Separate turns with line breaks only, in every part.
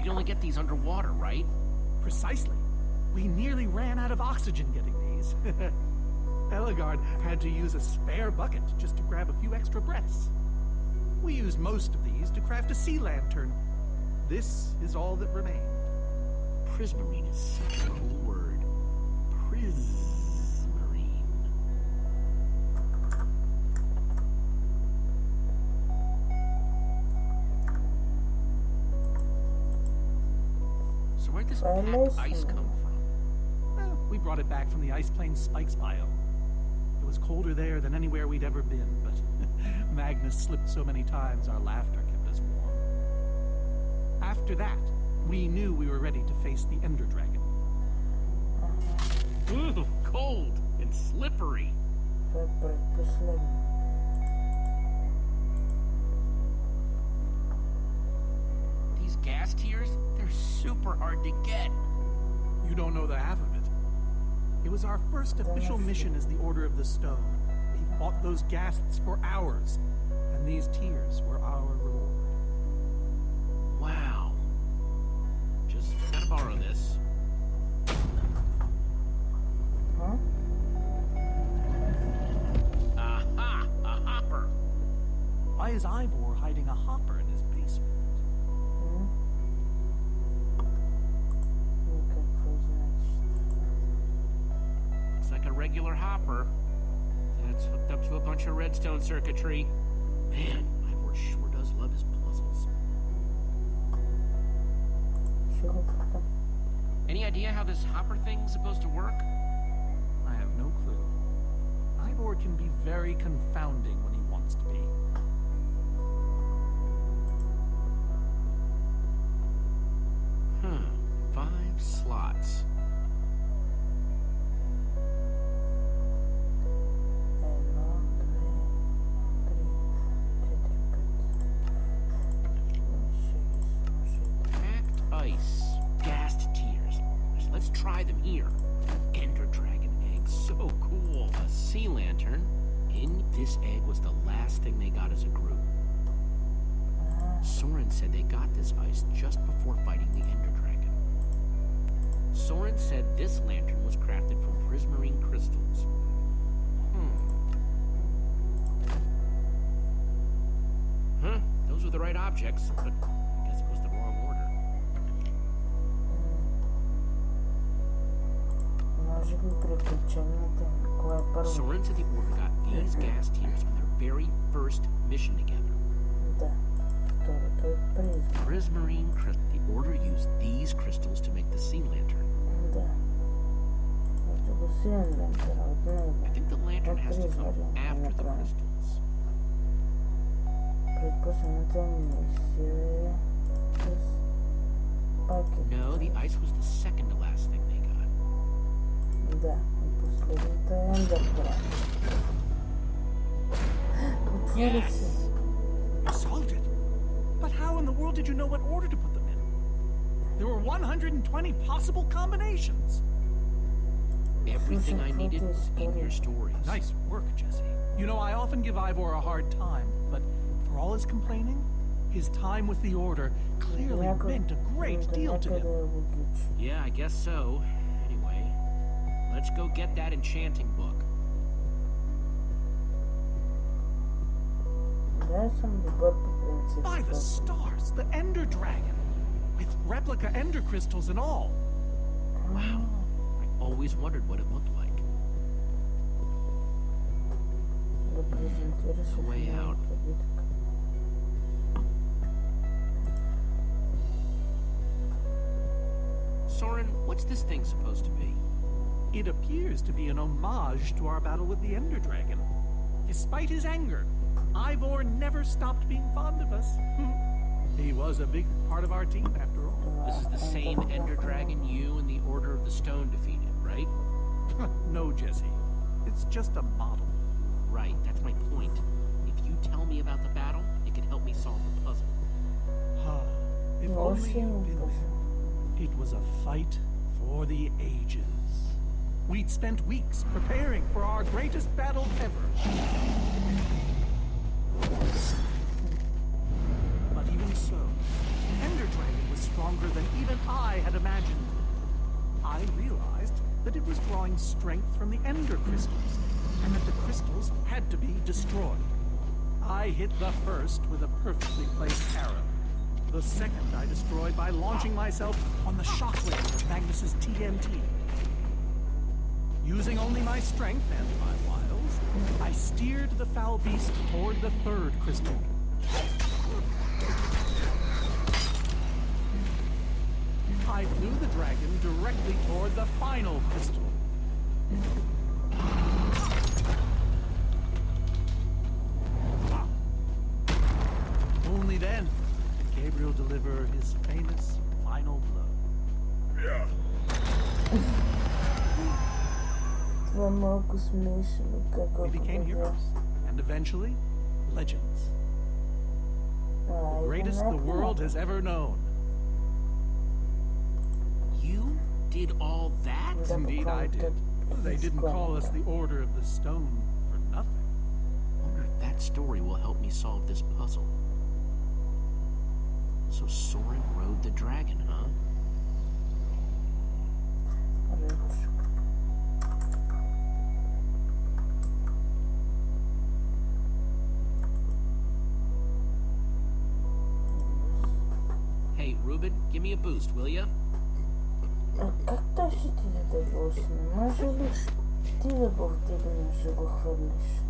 you only get these underwater, right?
Precisely. We nearly ran out of oxygen getting these. Eligard had to use a spare bucket just to grab a few extra breaths. We used most of these to craft a sea lantern. This is all that remained.
Prismarine is such a cool word. Prismarine. So where'd this packed ice come from?
Well, we brought it back from the ice plains spikes biome. It was colder there than anywhere we'd ever been, but Magnus slipped so many times our laughter kept us warm. After that, we knew we were ready to face the Ender Dragon.
Ooh, cold and slippery. These gas tiers, they're super hard to get.
You don't know the half of it. It was our first official mission as the Order of the Stone. We fought those ghasts for hours, and these tears were our reward.
Wow. Just gotta borrow this.
Huh?
Aha! A hopper!
Why is Ivor hiding a hopper in his basement?
Looks like a regular hopper. That's hooked up to a bunch of redstone circuitry. Man, Ivor sure does love his puzzles. Any idea how this hopper thing's supposed to work?
I have no clue. Ivor can be very confounding when he wants to be.
Huh. 5 slots. Packed ice. Gassed tears. Let's try them here. Ender Dragon egg. So cool. A sea lantern. In this egg was the last thing they got as a group. Soren said they got this ice just before fighting the Ender Dragon. Soren said this lantern was crafted from prismarine crystals. Huh? Those were the right objects, but I guess it was the wrong order. Soren said the Order got these gas tiers on their very first mission together. Prismarine crystal. The Order used these crystals to make the sea lantern. I think the lantern has to come after the crystals. No, the ice was the second to last thing they got. Yes!
You solved it. But how in the world did you know what order to put them in? There were 120 possible combinations.
Everything I needed was in your stories.
Nice work, Jesse. You know, I often give Ivor a hard time, but for all his complaining, his time with the Order clearly meant a great deal to him.
Yeah, I guess so. Anyway, let's go get that enchanting book.
By the stars, the Ender Dragon, with replica Ender crystals and all.
Wow, I always wondered what it looked like. The way out. Soren, what's this thing supposed to be?
It appears to be an homage to our battle with the Ender Dragon. Despite his anger, Ivor never stopped being fond of us. He was a big part of our team, after all.
This is the same Ender Dragon you and the Order of the Stone defeated, right?
No, Jesse. It's just a model.
Right, that's my point. If you tell me about the battle, it can help me solve the puzzle.
If only you'd been there. It was a fight for the ages. We'd spent weeks preparing for our greatest battle ever. But even so, the Ender Dragon was strong stronger than even I had imagined. I realized that it was drawing strength from the Ender crystals, and that the crystals had to be destroyed. I hit the first with a perfectly placed arrow. The second I destroyed by launching myself on the shockwave of Magnus's TNT. Using only my strength and my wiles, I steered the foul beast toward the third crystal. I flew the dragon directly toward the final crystal. Only then did Gabriel deliver his famous final blow.
Това е малко смешно, как го
We became
победя.
heroes, and eventually, legends. The greatest the world has ever known.
You did all that?
Indeed, I did. They didn't call us the Order of the Stone for nothing.
Wonder if that story will help me solve this puzzle. So Soren rode the dragon, huh? Hey, Ruben, give me a boost, will ya?
А как той ще ти даде бос? Не може ли ти да го вдигнеш, да го хвърлиш?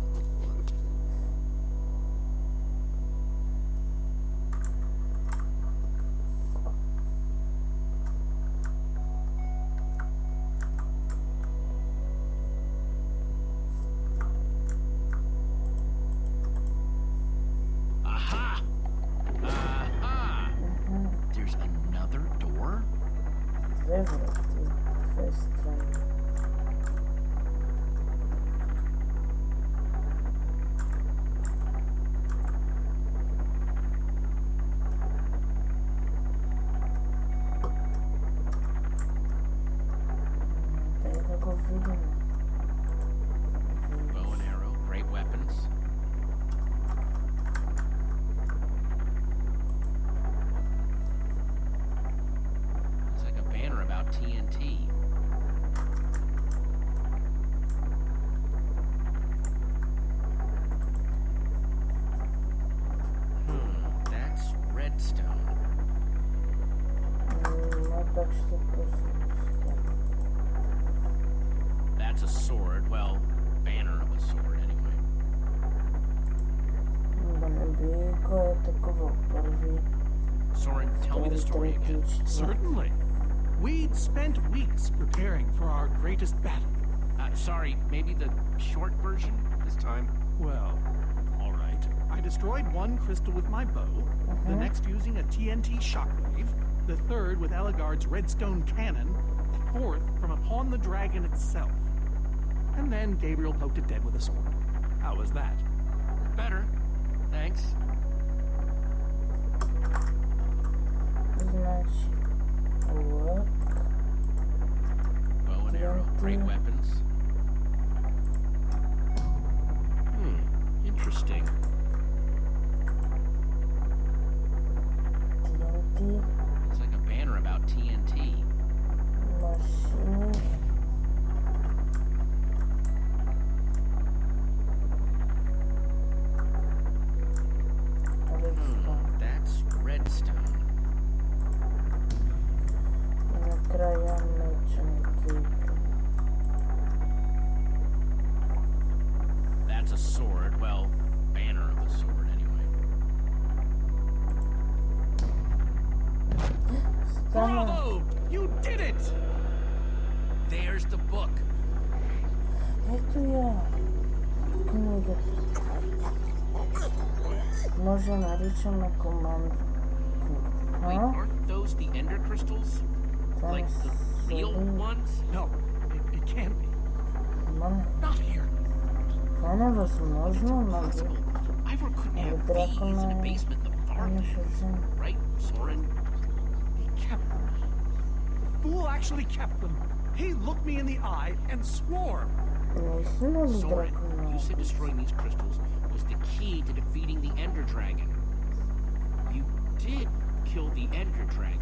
Aha! Aha! There's another door?
Две врати, две страни. Дай да го видим.
Bow and arrow, great weapons. It's like a banner about TNT. That's redstone.
Но так ще просто не
That's a sword. Well, banner of a sword, anyway.
да не би кой е такова първи.
Soren, tell me the story again.
Certainly. We'd spent weeks preparing for our greatest battle.
Sorry, maybe the short version this time?
Well, all right. I destroyed one crystal with my bow, the next using a TNT shockwave, the third with Eligard's redstone cannon, the fourth from upon the dragon itself. And then Gabriel poked it dead with a sword. How was that?
Better. Thanks.
Значи, лък,
Bow and arrow, great weapons. Interesting.
TNT,
It's like a banner about TNT.
машини. Редстон.
That's redstone.
И накрая меча на Кейта.
That's a sword. Well, banner of a sword, anyway.
Стана.
Bravo! You did it!
There's the book.
Ето я. Книга. Може наричаме команда.
Wait,
А?
aren't those the ender crystals?
Това
Like
не
the real
са ли?
ones?
No, it can't be.
Ама не.
Not here.
Това е невъзможно, нали?
Possible. Ivor couldn't
Ами
have these in a
дракона
basement in the
не
farmlands,
ще вземе.
right, Soren?
He kept them. The fool actually kept them. He looked me in the eye and swore.
Наистина ли
Soren,
дракона?
you said destroying these crystals was the key to defeating the ender dragon. You did kill the ender dragon.